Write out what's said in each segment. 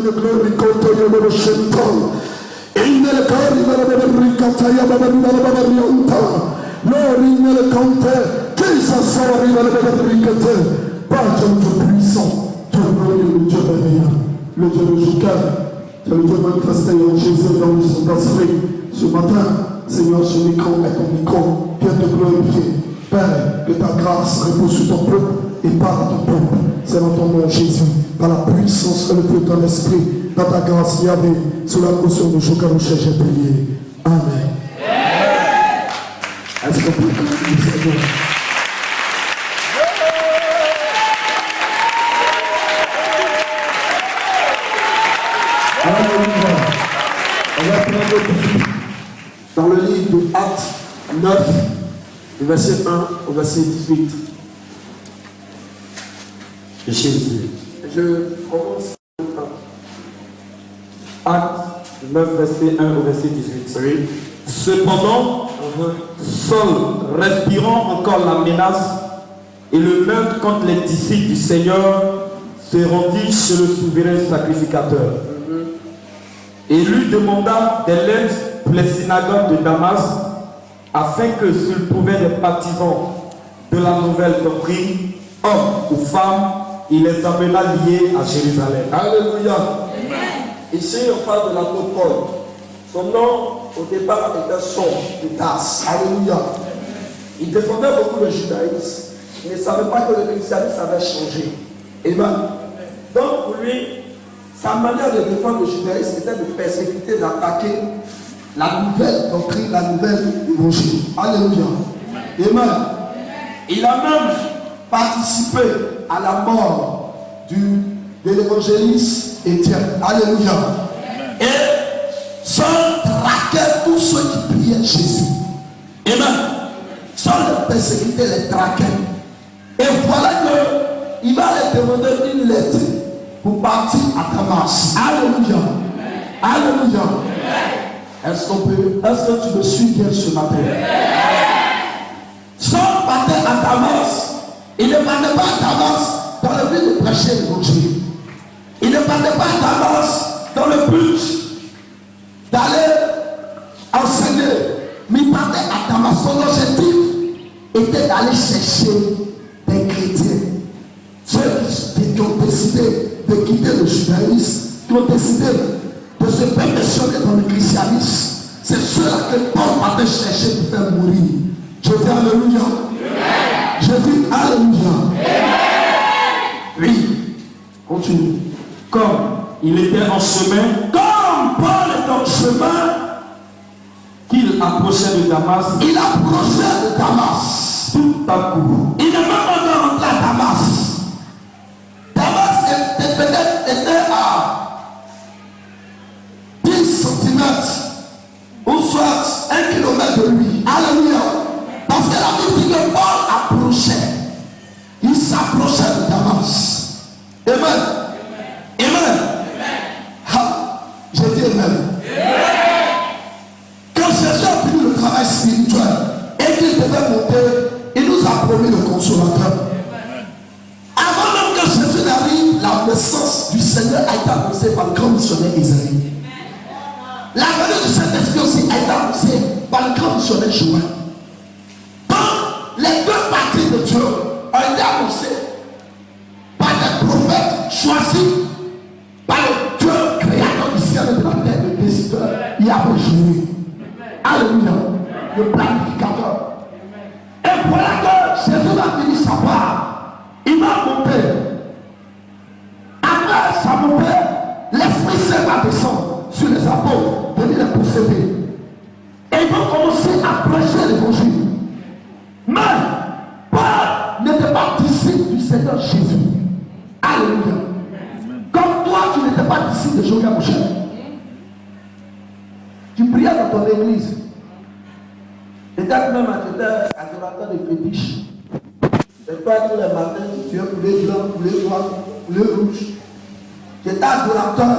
the glory, go to your little shelter. In the glory, Lord, in the compte, Jesus, sorry, Père, Dieu puissant, Dieu glorieux, le Dieu merveilleux, le Dieu de Jouka, c'est le Dieu manifesté en Jésus dans le Saint-Esprit. Ce matin, Seigneur, ce micro est ton micro, viens te glorifier. Père, que ta grâce repose sur ton peuple et parle à ton peuple. C'est dans ton nom, Jésus, par la puissance et le feu de ton esprit, dans ta grâce, Yahvé, sous la motion de Jouka, j'ai prié. Amen. Est-ce qu'on peut prier, Seigneur? On va prendre dans le livre de Actes 9, du verset 1 au verset 18. Jésus. Je commence Actes 9, verset 1 au verset 18. Oui. Cependant, Saul, respirant encore la menace et le meurtre contre les disciples du Seigneur, se rendit chez le souverain sacrificateur. Et lui demanda des lettres pour les synagogues de Damas, afin que s'il trouvait des partisans de la nouvelle doctrine, hommes ou femmes, il les amena liés à Jérusalem. Alléluia. Amen. Ici, on parle de l'apôtre Paul. Son nom, au départ, était Saul de Tarse. Alléluia. Il défendait beaucoup le judaïsme. Il ne savait pas que le christianisme avait changé. Amen. Donc, pour lui, sa manière de défendre le judaïsme était de persécuter, d'attaquer la nouvelle doctrine, la nouvelle évangile. Alléluia. Amen. Il a même participé à la mort de l'évangéliste Étienne. Alléluia. Et Saul traquait tous ceux qui priaient Jésus. Amen. Saul les persécutait, les traquait. Et voilà qu'il va leur demander une lettre pour partir à Damas. Alléluia. Alléluia. Est-ce que tu me suis bien ce matin? Saul partait à Damas. Il ne partait pas à Damas dans le but de prêcher l'évangile. Il ne partait pas à Damas dans le but d'aller enseigner. Mais il partait à Damas. Son objectif était d'aller chercher des chrétiens. Ceux qui ont décidé de quitter le judaïsme, qui ont décidé de se perfectionner dans le christianisme. C'est ceux-là que Paul partait chercher pour faire mourir. Je dis Alléluia. Je dis Alléluia. Oui. Continue. Comme il était en chemin, comme Paul est en chemin, qu'il approchait de Damas. Il approchait de Damas. Tout à coup. Il n'est même pas rentré à Damas. Damas était à 10 cm ou soit 1 km de lui. Alléluia. Parce que la Bible dit que Paul approchait. Il s'approchait de Damas. Amen. Amen. Je dis Amen. Quand Jésus a fini le travail spirituel et qu'il devait monter, il nous a promis le consolateur. Avant même que Jésus n'arrive, la naissance du Seigneur a été annoncée par le grand missionnaire Isaïe. La venue du Saint-Esprit aussi a été annoncée par le grand missionnaire Joël. Donc, les deux parties de Dieu ont été annoncées par des prophètes choisis par le Dieu créateur du ciel et de la terre, le décideur, Yahvé Jéhovah. Alléluia. Le planificateur. Et voilà que Jésus a fini sa part. Il va monter. Après sa montée, l'Esprit Saint va descendre sur les apôtres, venir les posséder. Et ils vont commencer à prêcher l'évangile. Mais Paul n'était pas disciple du Seigneur Jésus. Alléluia. Comme toi, tu n'étais pas disciple de Jéhovah, mon cher. Tu priais dans ton église. Peut-être même tu étais adorateur de fétiches. Et toi, tous les matins, tu es poulet blanc, poulet noir, poulet rouge. Tu étais adorateur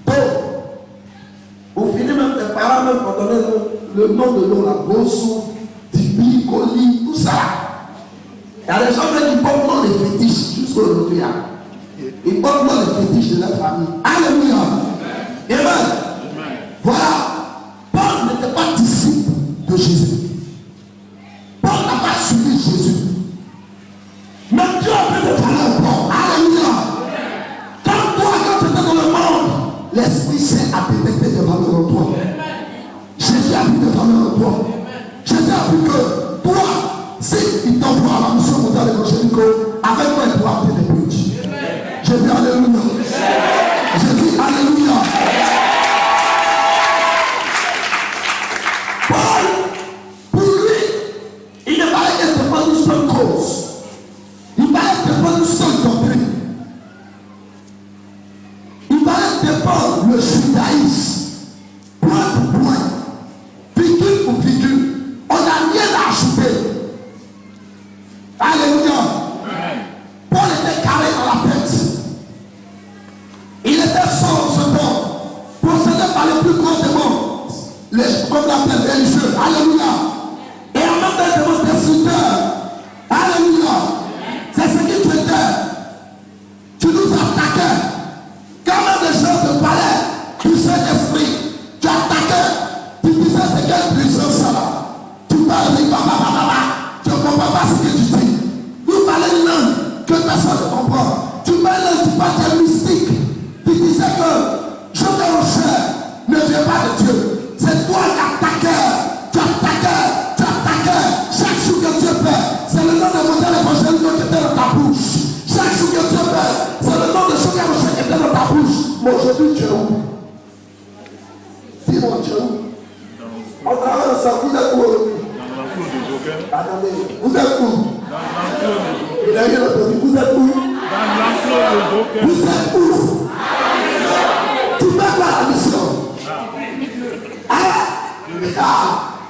d'eau. Au final, même tes parents même ont donné le nom de l'eau, la Gossou, Tibi, Koli, tout ça. Il y a des gens qui portent nom des fétiches jusqu'à aujourd'hui. Ils ôtent les fétiches de leur famille. Alléluia. Amen. Voilà. Paul n'était pas disciple de Jésus. Paul n'a pas suivi Jésus. Mais Dieu a pu te parler encore. Alléluia. Comme toi, quand tu étais dans le monde, l'Esprit Saint a pénétré devant toi. Jésus a pu te parler en toi. Jésus a pu que toi, si il t'envoie à la mission mondiale évangélique, avec moi il pourra appeler des petits. Je dis alléluia. Je dis alléluia. Paul, pour lui, il ne parlait que pas d'une seule cause. Il parlait que pas d'une seule doctrine. Il parlait que Paul, le judaïsme, point pour point, virgule pour virgule. On n'a rien à ajouter. Alléluia. Paul était carré dans la tête. Il était sans second, possédé par les plus grands démons, comme l'appelle religieux. Alléluia. Et en même temps, démon destructeur. Alléluia. C'est ce que tu étais. Tu nous attaquais. Quand même des gens te parlaient du Saint-Esprit, tu attaquais. Tu disais c'est quelle puissance ça là. Tu parles de tu ne comprends pas ce que tu dis. Tu parlais une langue que personne ne comprend. Tu parles de mystique. Tu disais que je te recherche, ne viens pas de Dieu. C'est toi qui attaquais. Tu attaquais. Chaque jour que Dieu fait, c'est le nom de modèle évangélique qui était dans ta bouche. Chaque jour que Dieu fait, c'est le nom de Joker qui était dans ta bouche. Mais aujourd'hui, tu es où? Dis-moi, tu es où? On travaille ensemble, vous êtes où aujourd'hui? Attendez, vous êtes où? Il a rien entendu, vous êtes où? Vous êtes où? Tu mets pas la mission.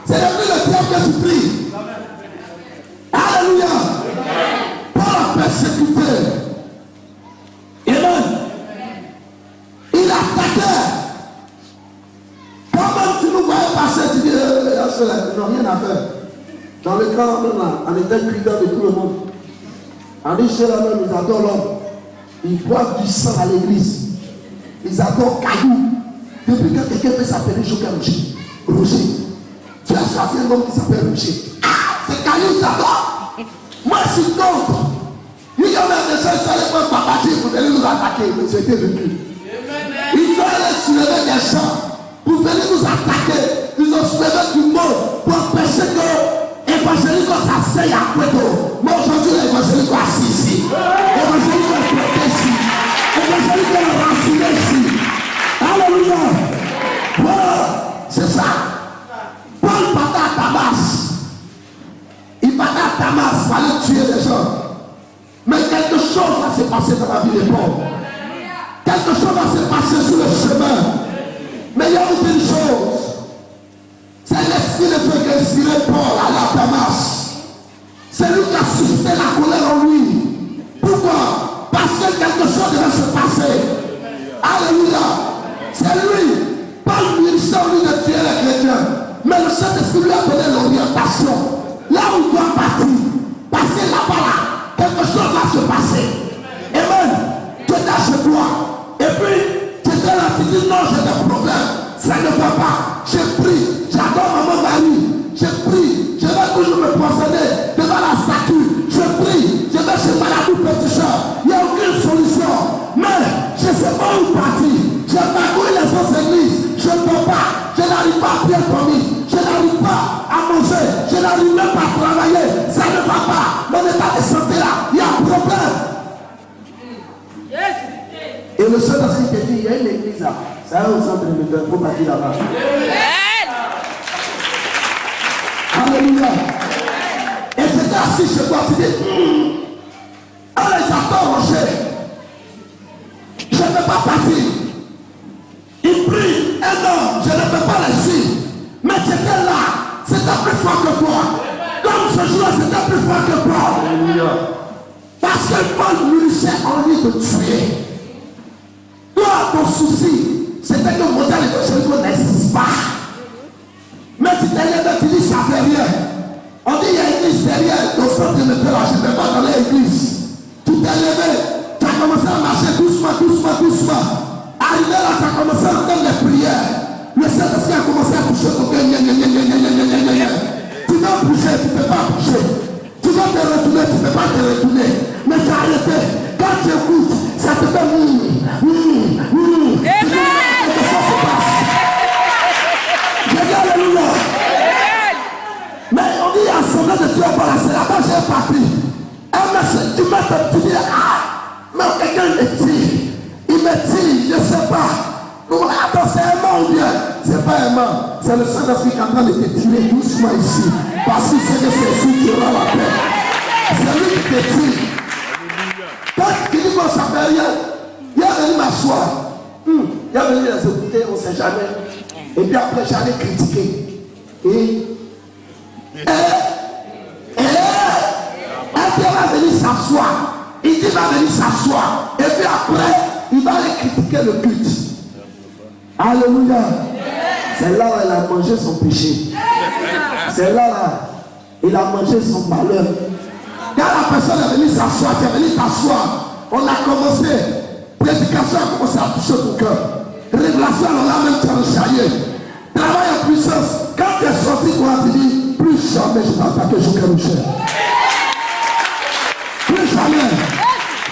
C'est devenu le terme que tu pries. Alléluia. Paul a persécuté. Amen. Il attaquait. Quand même tu nous voyais passer, tu dis, ils n'ont rien à faire. Dans le camp, on était criant de tout le monde. On dit chez la même, ils adorent l'homme. Ils boivent du sang à l'église. Ils adorent caillou. Depuis que quelqu'un peut s'appeler Joker Roger, tu as choisi un homme qui s'appelle Roger. C'est caillou, ils adorent. Moi, je suis contre. Il y a même des gens qui allaient faire papater pour venir nous attaquer. Mais c'était venu. Ils sont allés soulever des gens pour venir nous attaquer. Ils ont soulevé du monde pour empêcher que l'évangélique s'asseye à Puerto. Mais aujourd'hui, l'évangélique est assis ici. L'évangélique est prêté ici. L'évangélique est raciné ici. Alléluia. Voilà, c'est ça. Paul partait à Damas. Il partait à Damas pour aller tuer les gens. Mais quelque chose va se passer dans la vie de Paul. Quelque chose va se passer sur le chemin. Mais il y a une chose. C'est l'esprit de Dieu qui a inspiré Paul à la Damas. C'est lui qui a suscité la colère en lui. Pourquoi? Parce que quelque chose devait se passer. Alléluia. C'est lui. Paul lui dit en lui de tuer les chrétiens. Mais le Saint-Esprit lui a donné l'orientation. Là où il doit partir. Passer là-bas là. Quelque chose va se passer. Amen. Tu es là chez toi. Et puis, tu es là, tu dis non, j'ai des problèmes. Ça ne va pas. J'ai pris. J'adore maman Marie. J'ai pris. Je vais toujours me procéder devant la statue. Je prie. Je vais chez Maladou Péticheur. Il n'y a aucune solution. Mais je ne sais pas où partir. J'ai parcouru les autres églises. Je ne peux pas. Je n'arrive pas à prier pour lui. Je n'arrive pas à manger. Je n'arrive même pas à travailler. Ça ne va pas. Mon état de santé là, il y a un problème. Et le Saint-Esprit te dit, il y a une église là. Ça va au centre de l'univers. Il faut partir là-bas. Alléluia. Et j'étais assis chez toi. Tu dis, allez, j'attends Roger. Je ne peux pas partir. Il prie un homme, je ne peux pas le suivre. Mais j'étais là, c'était plus fort que toi. Comme ce jour-là, c'était plus fort que toi. Parce que Paul lui s'est en lui de tuer. Toi, ton souci, c'était que le modèle évangélique n'existe pas. Mais tu t'es levé, tu dis ça fait rien. On dit il y a une église derrière, au centre de l'État, je ne vais pas dans l'église. Tu t'es levé, tu as commencé à marcher doucement. Arrivé là, tu as commencé à entendre les prières. Le Saint-Esprit a commencé à toucher ton cœur. Tu vas bouger, tu ne peux pas bouger. Tu vas te retourner, tu ne peux pas te retourner. Mais tu as arrêté. Quand tu écoutes, ça te fait quelque chose se passe. Je dis alléluia. Mais on dit assemblée de Dieu, voilà, c'est là-bas j'ai parti. Tu dis, mais quelqu'un me tire. Il me tire, je ne sais pas. Attends, c'est un mort ou bien? C'est pas un mort. C'est le Saint-Esprit qui est en train de te tirer doucement ici. Parce qu'il sait que c'est ici qui aura la paix. C'est lui qui te tire. Quand tu dis qu'on ne savait rien, il est venu m'asseoir. Il est venu les écouter, on ne sait jamais. Et puis après, j'allais critiquer. Il va venir s'asseoir. Il dit va venir s'asseoir. Et puis après, il va aller critiquer le culte. Alléluia. C'est là où il a mangé son péché. C'est là où il a mangé son malheur. Quand la personne est venue s'asseoir, tu es venu t'asseoir, on a commencé. Prédication a commencé à toucher ton cœur. Révélation, on l'a même chaillé. Travail en puissance. Quand tu es sorti, toi, tu dis plus jamais je vais attaquer Joker. Plus jamais.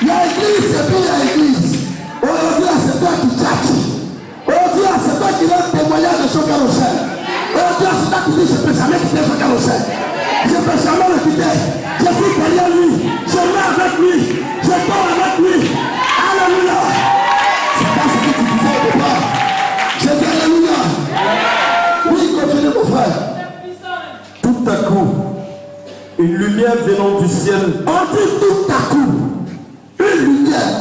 Il y a église et puis il y a église. Aujourd'hui, c'est toi qui tchatches. Aujourd'hui, c'est toi qui donne témoignage de Joker. Aujourd'hui, c'est toi qui dis je ne peux jamais quitter Joker. Je ne peux jamais le quitter. Je suis derrière lui. Je vais avec lui. Je dors avec lui. Alléluia. C'est pas ce que tu disais au départ. Je dis alléluia. Oui, continue mon frère. Tout à coup, une lumière venant du ciel. On dit tout à coup, une lumière.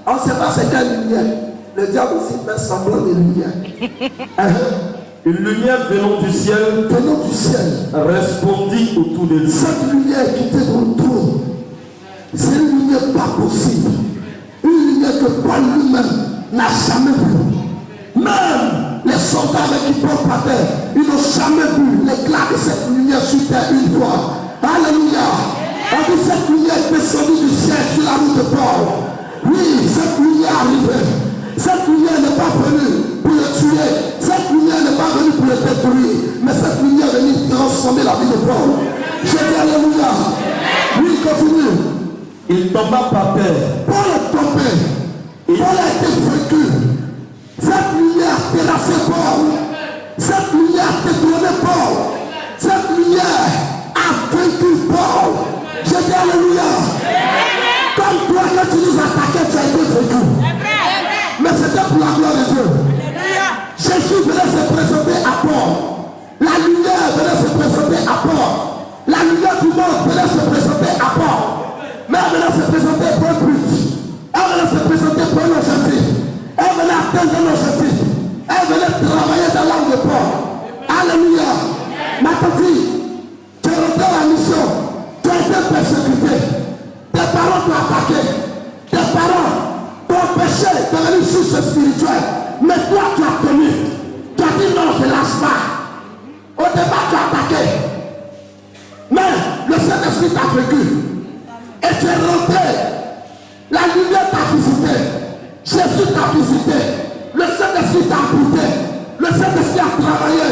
On ne sait pas c'est quelle lumière. Le diable aussi fait semblant de lumière. Une lumière venant du ciel. Venant du ciel. Répondit autour de lui. Cette lumière qui était dans le trône, c'est une lumière pas possible. Une lumière que Paul lui-même n'a jamais vue. Même les soldats avec qui Paul partait, ils n'ont jamais vu l'éclat de cette lumière sur terre une fois. Alléluia. On dit cette lumière est descendue du ciel sur la route de Paul. Oui, cette lumière est arrivée. Cette lumière n'est pas venue pour le tuer. Cette lumière n'est pas venue pour le détruire. Mais cette lumière est venue transformer la vie de Paul. Je dis alléluia. Oui, continue. Il tomba par terre. Paul est tombé. Paul a été vaincu. Cette lumière a terrassé Paul. Cette lumière a détourné Paul. Cette lumière a vaincu Paul. Je dis alléluia. Comme toi, quand tu nous attaquais, tu as été vaincu. Mais c'était pour la gloire de Dieu. Jésus venait se présenter à Paul. La lumière venait se présenter à Paul. La lumière du monde venait se présenter à Paul. Mais elle venait se présenter pour un but. Elle venait se présenter pour un objectif. Elle venait atteindre un objectif. Elle venait travailler dans l'âme de Paul. Alléluia. Ma tante, tu es rentré à la mission. Tu as été persécuté. Tes parents t'ont attaqué. Tes parents t'ont empêché de venir sur ce spirituel. Mais toi, tu as tenu. Tu as dit non, je ne lâche pas. Au départ, tu as attaqué. Mais le Saint-Esprit t'a vaincu. Et tu es rentré. La lumière t'a visité. Jésus t'a visité. Le Saint-Esprit t'a apporté. Le Saint-Esprit a travaillé.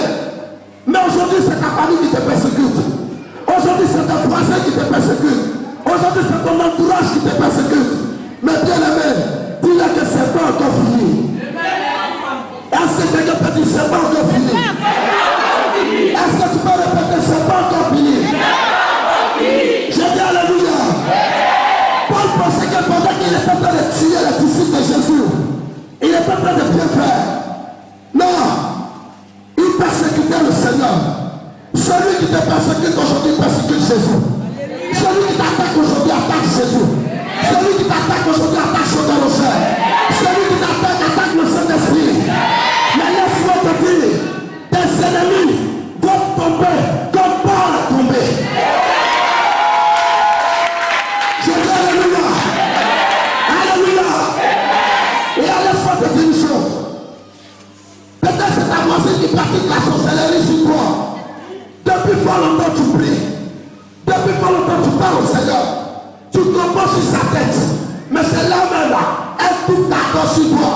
Mais aujourd'hui, c'est ta famille qui te persécute. Aujourd'hui, c'est ton voisin qui te persécute. Aujourd'hui, c'est ton entourage qui te persécute. Mais bien aimé, dis-le que c'est pas encore fini. Est-ce que quelqu'un peut dire c'est pas encore fini? Est-ce que tu peux répéter c'est pas encore fini? Je dis alléluia. Paul pensait que pendant qu'il était en train de tuer les disciples de Jésus, il était en train de bien faire. Non, il persécutait le Seigneur. Celui qui te persécute aujourd'hui persécute Jésus. Celui qui t'attaque aujourd'hui attaque Jésus. Celui qui t'attaque aujourd'hui attaque son rocher. Celui qui t'attaque attaque le Saint-Esprit. Mais laisse-moi te dire, tes ennemis vont tomber comme Paul est tombé. Je dis alléluia. Alléluia. Et laisse-moi te dire une chose. Peut-être c'est ta voisine qui pratique la sorcellerie sur toi. Depuis fort longtemps tu pries. Depuis fort longtemps tu parles au Seigneur. Tu composes sur sa tête. Mais c'est là-même là, elle tout d'accord sur toi.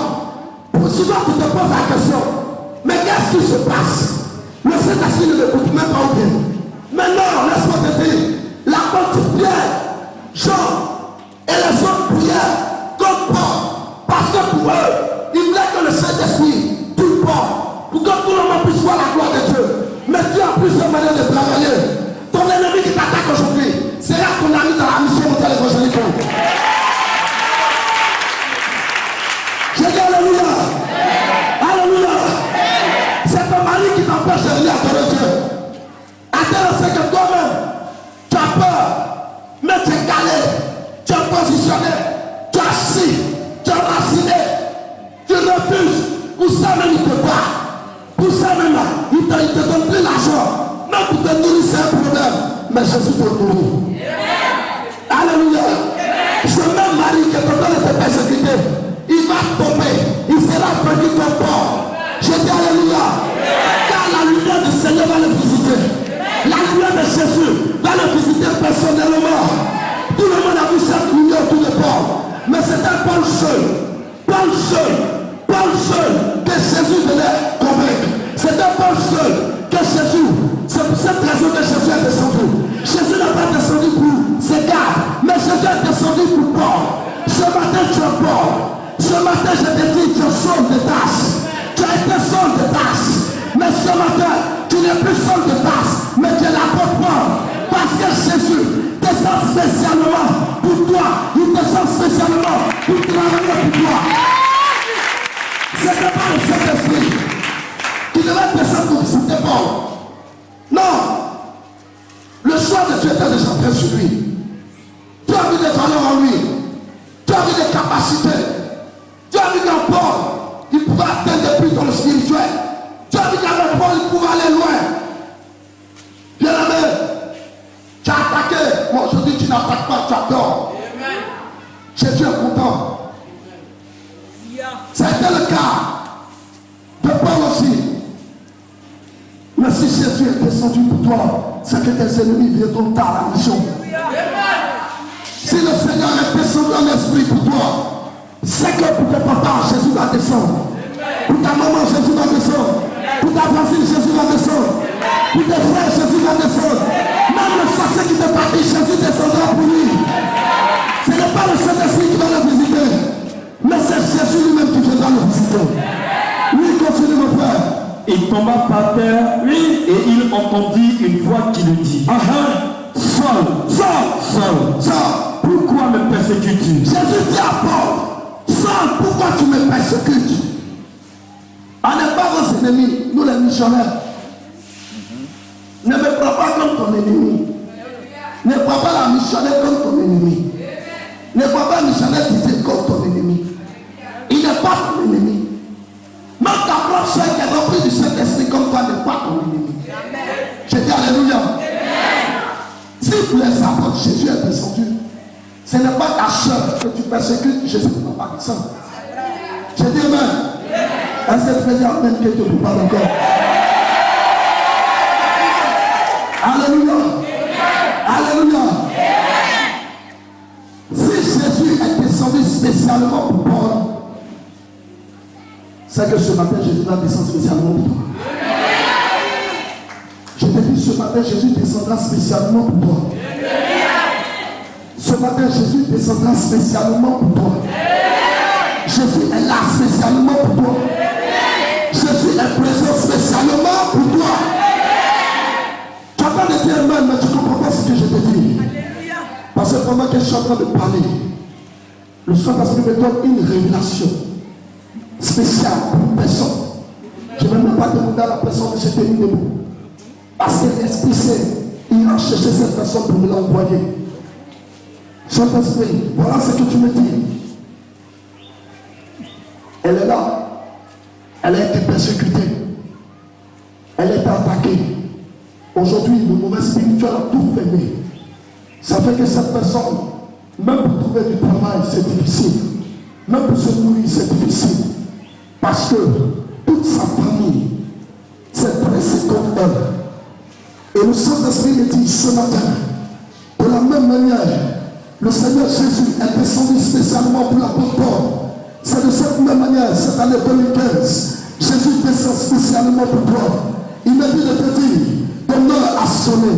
Souvent tu te poses la question, mais qu'est-ce qui se passe? Le Saint-Esprit ne m'écoute même pas bien. Mais non, laisse-moi te dire, l'apôtre Pierre, Jean et les autres prièrent comme Paul, parce que pour eux, ils voulaient que le Saint-Esprit tue Paul, pour que tout le monde puisse voir la gloire de Dieu. Mais Dieu a plusieurs manières de travailler. Ton ennemi qui t'attaque aujourd'hui sera ton ami dans la mission mondiale évangélique. J'ai dit alléluia. Alléluia. C'est ton mari qui t'empêche de venir adorer Dieu. Attends, c'est que toi-même, tu as peur, mais tu es calé, tu es positionné, tu as assis, tu as raciné, tu refuses. Pour ça même il te bat. Pour ça même là, il te donne plus l'argent. Même pour te nourrir, c'est un problème. Mais Jésus te nourrit. Alléluia. Ce même mari qui te donne de persécuter, il va tomber, il sera vaincu comme Paul. Je dis alléluia. Car la lumière du Seigneur va le visiter. La lumière de Jésus va le visiter personnellement. Tout le monde a vu cette lumière autour de Paul. Mais c'était Paul seul. Paul seul. Paul seul que Jésus venait convaincre. C'était Paul seul que Jésus. C'est pour cette raison que Jésus est descendu. Jésus n'a pas descendu pour ses gardes, mais Jésus est descendu pour Paul. Ce matin tu es Paul. Ce matin je te dis tu es Saul de Tarse. Tu as été Saul de Tarse. Mais ce matin tu n'es plus Saul de Tarse, mais tu es l'apôtre Paul. Parce que Jésus descend spécialement pour toi. Il descend spécialement pour travailler pour toi. Ce n'est pas le Saint-Esprit qui devait descendre pour visiter Paul. Non. Le choix de Dieu était déjà fait sur lui. Tu as vu des valeurs en lui. Tu as vu des capacités. Tu as vu qu'en Paul, il pouvait atteindre des buts dans le spirituel. Tu as vu qu'avec Paul, il pouvait aller loin. Bien aimé, tu as attaqué. Moi, aujourd'hui, tu n'attaques pas, tu adores. Jésus est content. C'était le cas de Paul aussi. Mais si Jésus est descendu pour toi, c'est que tes ennemis viendront tard à la mission. Si le Seigneur est descendu en esprit pour toi, c'est que pour ton papa, Jésus va descendre. Pour ta maman, Jésus va descendre. Pour ta voisine, Jésus va descendre. Pour tes frères, Jésus va descendre. Même le sorcier qui te partit, Jésus descendra pour lui. Ce n'est pas le Saint-Esprit qui va le visiter, mais c'est Jésus lui-même qui viendra le visiter. Oui, continue mon frère. Il tomba par terre, oui, et il entendit une voix qui lui dit, Saul, pourquoi me persécutes-tu? Jésus dit à Paul, Saul, pourquoi tu me persécutes? On n'est pas vos ennemis, nous les missionnaires. Ne me prends pas comme ton ennemi. Ne prends pas la missionnaire comme ton ennemi. Ne prends pas la missionnaire comme ton ennemi. Il n'est pas ton ennemi. Même ta propre soeur qui est remplie du Saint-Esprit comme toi n'est pas ton ennemi. Je dis alléluia. Si pour les apôtres, Jésus est descendu, ce n'est pas ta soeur que tu persécutes, Jésus ne va pas descendre. Je dis amen. Est-ce que tu peux dire amen que tu ne parles encore? Alléluia. Alléluia. Si Jésus est descendu spécialement pour Paul, c'est que ce matin Jésus va descendre spécialement pour toi. Je te dis ce matin Jésus descendra spécialement pour toi. Ce matin Jésus descendra spécialement pour toi. Jésus est là spécialement pour toi. Jésus est présent spécialement pour toi. Tu as pas de dire amen, mais tu ne comprends pas ce que je te dis. Parce que pendant que je suis en train de parler, le Saint-Esprit me donne une révélation spéciale pour une personne. Je ne vais même pas demander à la personne de se tenir debout. Parce que l'Esprit Saint, il a cherché cette personne pour me l'envoyer. Saint-Esprit, voilà ce que tu me dis. Elle est là. Elle a été persécutée. Elle est attaquée. Aujourd'hui, le mauvais spirituel a tout fermé. Ça fait que cette personne, même pour trouver du travail, c'est difficile. Même pour se nourrir, c'est difficile. Parce que toute sa famille s'est pressée contre elle. Et le Saint-Esprit me dit ce matin, de la même manière Le Seigneur Jésus est descendu spécialement pour l'apôtre Paul. C'est de cette même manière, cette année 2015, Jésus descend spécialement pour toi. Il m'a dit de te dire, ton heure a sonné.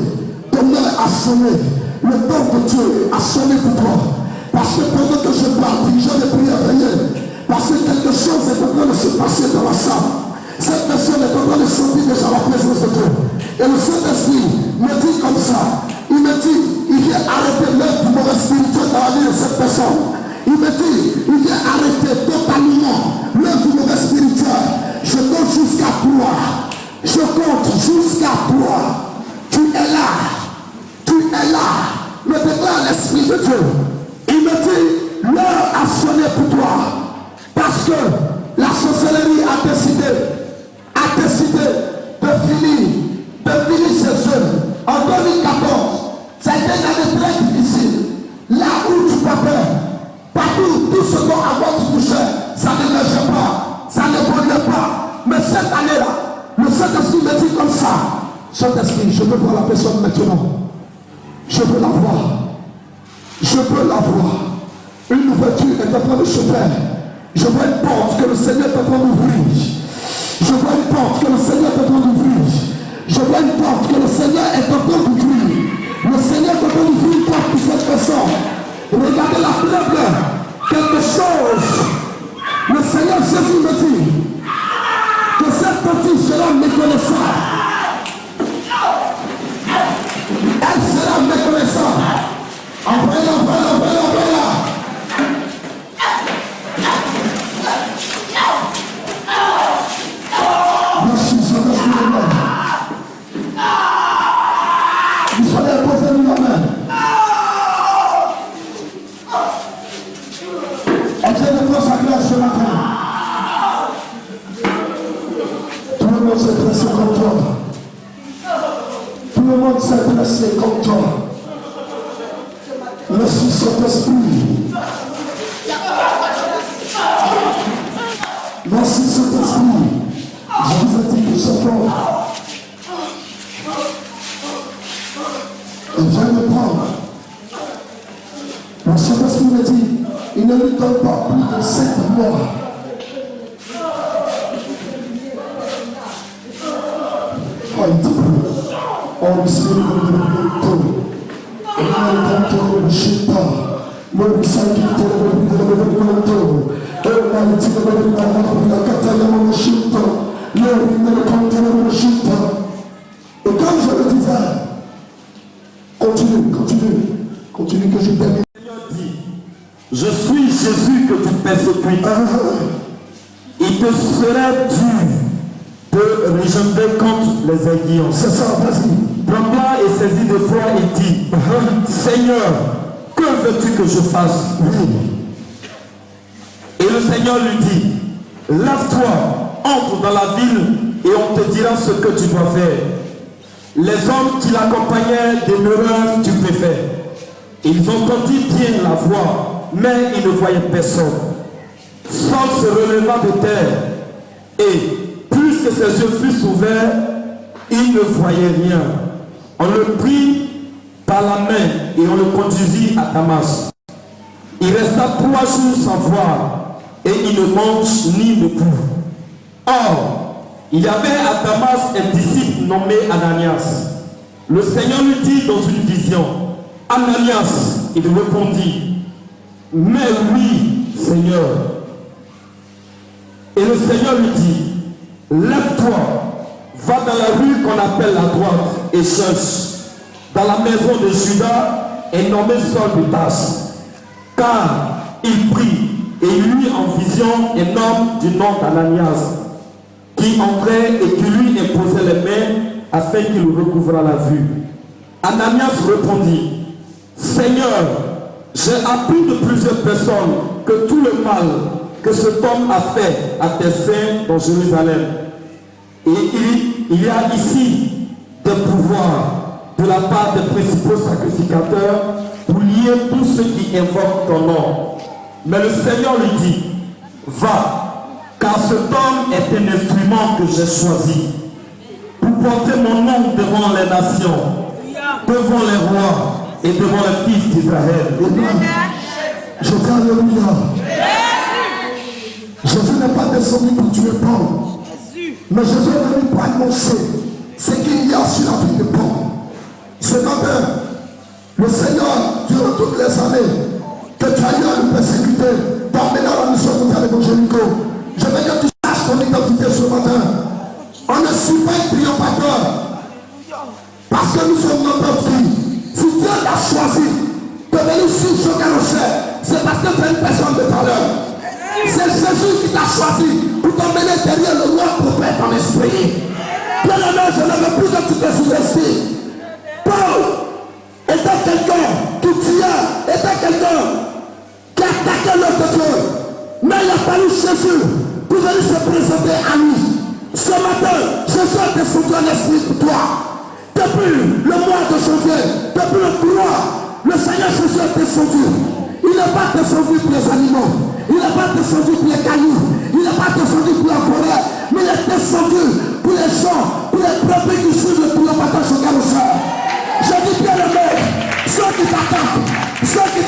Ton heure a sonné. Le temps de Dieu a sonné pour toi. Parce que pendant que je parle, dirigeant des prières veillées, parce que quelque chose est en train de se passer dans la salle. Cette personne est en train de sentir déjà la présence de Dieu. Et le Saint-Esprit me dit comme ça. Il me dit, il vient arrêter l'œuvre du mauvais spirituel dans la vie de cette personne. Il me dit, il vient arrêter totalement l'œuvre du mauvais spirituel. Je compte jusqu'à toi. Je compte jusqu'à toi. Tu es là. Tu es là. Me déclare l'Esprit de Dieu. Il me dit, l'heure a sonné pour toi. Parce que la sorcellerie a décidé de finir ses œuvres. En 2014, ça a été une année très difficile. Là où tu papais, partout, tout ce qu'on a tu touchais, ça ne marchait pas, ça ne volait pas. Mais cette année-là, le Saint-Esprit me dit comme ça, Saint-Esprit, je veux voir la personne maintenant. Je veux la voir. Je veux la voir. Une ouverture est en train de se faire. Je vois une porte que le Seigneur est en train d'ouvrir. Je vois une porte que le Seigneur est en train d'ouvrir. Je vois une porte que le Seigneur est en train d'ouvrir. Le Seigneur est en train d'ouvrir une porte pour cette personne. Regardez la preuve. Quelque chose. Le Seigneur Jésus me dit que cette petite sera méconnaissante. Elle sera méconnaissante. Envoyez-la. Vous allez poser la main. Dieu de sa grâce ce matin. Tout le monde s'est dressé comme toi. Tout le monde s'est dressé comme toi. Merci Saint-Esprit. Merci Saint-Esprit. Je vous ai dit que c'est fort. Et viens me prendre. Le Saint-Esprit me dit, il ne lui donne pas plus de 7 mois. Oh, il dit plus. Oh, le Seigneur de tout. Et comme je le disais, continue que je termine. Je suis Jésus que tu persécutes. Il te serait dû de rejeter contre les aiguillons. C'est ça, vas-y. Tremblant et saisi de foi, il dit, Seigneur, que veux-tu que je fasse? Et le Seigneur lui dit, lève-toi, entre dans la ville et on te dira ce que tu dois faire. Les hommes qui l'accompagnaient demeurèrent stupéfaits. Ils entendirent bien la voix, mais ils ne voyaient personne. Saul se releva de terre et, plus que ses yeux fussent ouverts, il ne voyait rien. On le prit par la main et on le conduisit à Damas. Il resta 3 jours sans voir et il ne mange ni ne boit. Or, il y avait à Damas un disciple nommé Ananias. Le Seigneur lui dit dans une vision, Ananias, il répondit, mais oui, Seigneur. Et le Seigneur lui dit, lève-toi, va dans la rue qu'on appelle la droite et cherche dans la maison de Judas et nommé Saul de Tarse. Car il prit et il eut en vision un homme du nom d'Ananias qui entrait et qui lui imposait les mains afin qu'il recouvrât la vue. Ananias répondit, Seigneur, j'ai appris de plusieurs personnes que tout le mal que cet homme a fait à tes saints dans Jérusalem. Et il y a ici des pouvoirs de la part des principaux sacrificateurs pour lier tous ceux qui invoquent ton nom. Mais le Seigneur lui dit, va, car cet homme est un instrument que j'ai choisi pour porter mon nom devant les nations, devant les rois et devant les fils d'Israël. Je dis alléluia. Jésus n'est pas descendu pour tuer Paul, mais Jésus est venu pour annoncer ce qu'il y a sur la vie de Paul. Ce matin, le Seigneur, durant toutes les années que tu as eu à nous persécuter, t'emmener à la mission mondiale évangélique, je veux que tu saches ton identité ce matin. On ne suit pas un triomphateur parce que nous sommes notre vie. Si Dieu t'a choisi de venir sur ce Rocher, c'est parce que tu es une personne de valeur. C'est Jésus qui t'a choisi pour t'emmener derrière le roi prophète en esprit. Bien aimé, je ne veux plus que tu te sous-estimes. Paul était quelqu'un qui tuait, était quelqu'un qui attaquait l'autre Dieu. Mais il a fallu Jésus pour venir se présenter à lui. Ce matin, Jésus a descendu en esprit pour toi. Depuis le mois de janvier, depuis le 3, le Seigneur Jésus est descendu. Il n'est pas descendu pour les animaux. Il n'est pas descendu pour les cailloux. Il n'est pas descendu pour la forêt. Mais il est descendu pour les gens, pour les peuples qui suivent le triomphateur sur Rocher. Je dis bien aimé, ceux qui t'attaquent, ceux qui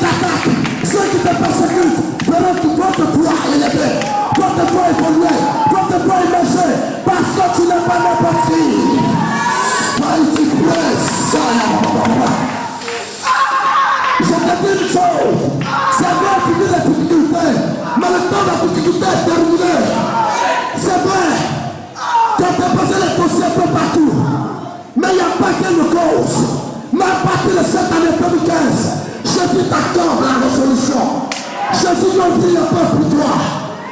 te persécutent, verront que votre foi est élevée, votre foi est évoluée, votre foi est émergée, parce que tu n'es pas n'importe qui. Mighty grace. Je te dis une chose, c'est vrai que tu vis des difficultés, mais le temps de la difficulté est terminé. C'est vrai qu'on t'a posé les dossiers un peu partout, mais il n'y a pas qu'une cause. Mais à partir de cette année 2015, Jésus t'accorde la résolution. Jésus n'a pris un peu pour toi,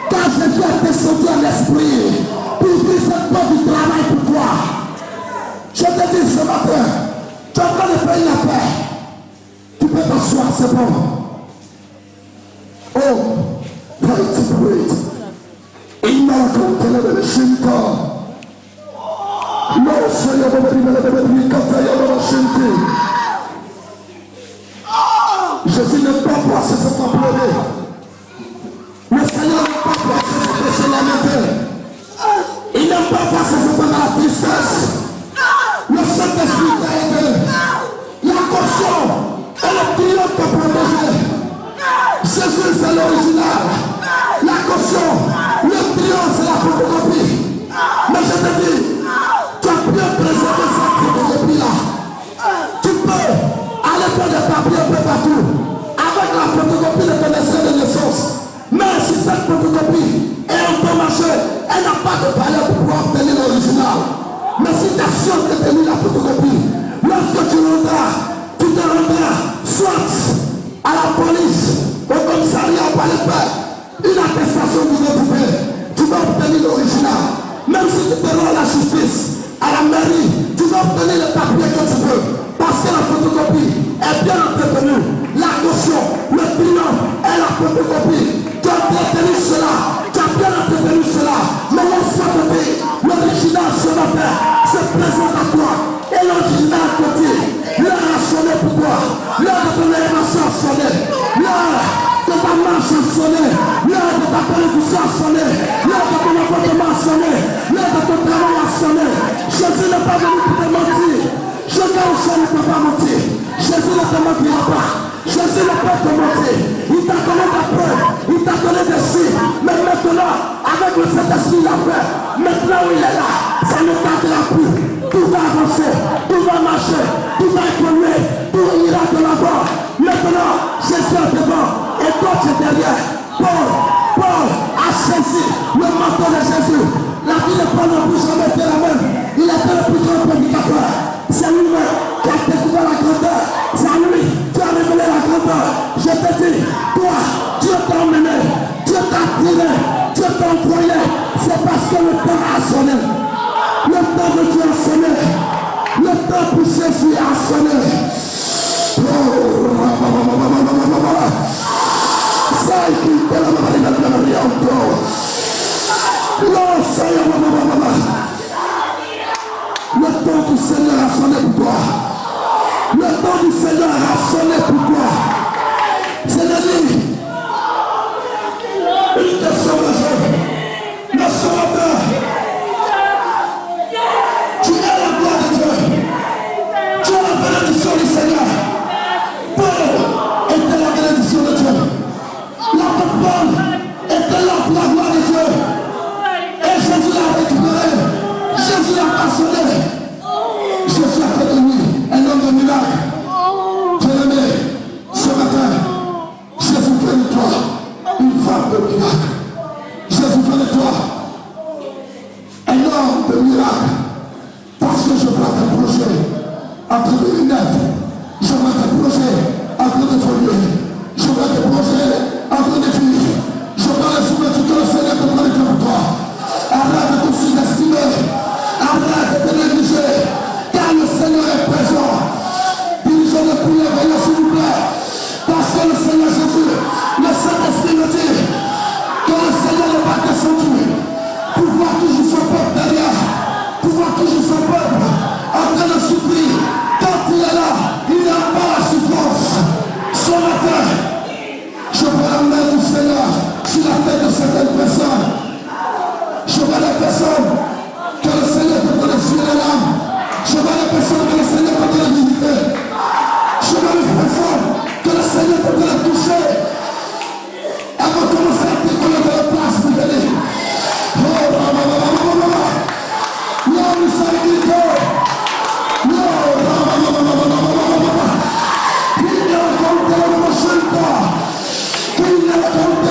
car Jésus a descendu en esprit pour ouvrir cette porte du travail pour toi. Je te dis ce matin, tu es en train de payer la paix. Tu peux t'asseoir, c'est bon. Oh, mighty great. Il m'a raconté le Shinta. Non, Seigneur, Jésus n'est pas placé sur ton pleurer. Le Seigneur n'est pas placé sur la lamenter. Il n'est pas placé sur la tristesse. Le Saint-Esprit t'a aidé. La caution et le triomphe t'a protégé. Jésus c'est l'original. La caution, le triomphe c'est la photocopie. Mais je te dis, tu as bien préservé cette photocopie-là. Tu peux aller faire des papiers un peu partout avec la photocopie de ton essai de naissance. Mais si cette photocopie est endommagée, elle n'a pas de valeur pour pouvoir obtenir l'original. Mais si tu as su obtenir la photocopie, lorsque tu te rendras soit à la police, au commissariat, au palais de paix, une attestation d'identité, tu vas obtenir l'original. Même si tu te rends à la justice, à la mairie, tu vas obtenir le papier que tu veux. Parce que la photocopie est bien entretenue. La caution, le bilan et la photocopie. Tu as entretenu cela, tu as bien entretenu cela. Mais laisse-moi te dire, l'original ce matin se présente à toi. Et l'original à côté, l'heure a sonné pour toi. L'heure de ton élévation a sonné. L'heure de ta marche a sonné. L'heure de ta bénédiction a sonné. L'heure de ton appartement a sonné. L'heure de ton travail a sonné. Jésus n'est pas venu pour te mentir. Je ne peux pas mentir. Jésus ne te mentira pas. Jésus ne peut te mentir. Il t'a donné des preuves. Il t'a donné des signes. Mais maintenant, avec le Saint-Esprit, il a fait. Maintenant où il est là, ça ne tardera plus. Tout va avancer. Tout va marcher. Tout va évoluer. Tout ira de l'avant. Maintenant, Jésus est devant. Et toi, tu es derrière. Paul a saisi le manteau de Jésus. La vie de Paul n'a plus jamais été la même. Il était le plus grand prédicateur. C'est lui-même qui a découvert la grandeur. C'est lui qui a révélé la grandeur. Je te dis, toi, Dieu t'a emmené, Dieu t'a tiré, Dieu t'a envoyé. C'est parce que le temps a sonné. Le temps de Dieu a sonné. Le temps pour Jésus a sonné. Le temps du Seigneur a sonné pour toi. Le temps du Seigneur a sonné pour toi. C'est-à-dire, une question de Dieu. Le Sauveur, tu es la gloire de Dieu. Tu es la bénédiction du Seigneur. Paul était là pour la gloire de Dieu. Et Jésus l'a récupéré. Jésus l'a passionné. Jésus a fait de lui un homme de miracle. Bien-aimé, ce matin, Jésus fait de toi une femme de miracle. Jésus fait de toi un homme de miracle. Parce que je vois tes projets entre les lunettes. Je vois tes projets entre les foyers. Je vois tes projets entre les filles. Je vois les soumettre que le Seigneur te prend pour toi. Arrête de te sous-estimer. Arrête de te négliger. Car le Seigneur est présent. Dirigez le prière, veillez s'il vous plaît. Parce que le Seigneur Jésus, le Saint-Esprit me dit que le Seigneur n'est pas descendu pour voir toujours son peuple derrière, pour voir toujours son peuple en train de souffrir. Quand il est là, il n'a pas la souffrance. Ce matin, je vois la main du Seigneur sur la tête de certaines personnes. Je vois les personnes que le Seigneur peut donner sur les larmes. Je vois les personnes que le Seigneur peut donner visiter. Je vois les personnes que le Seigneur peut donner toucher. Elle va commencer à décoller de la place pour venir. Non, nous sommes guidés. Non, il ne raconte pas le prochain temps. Il ne raconte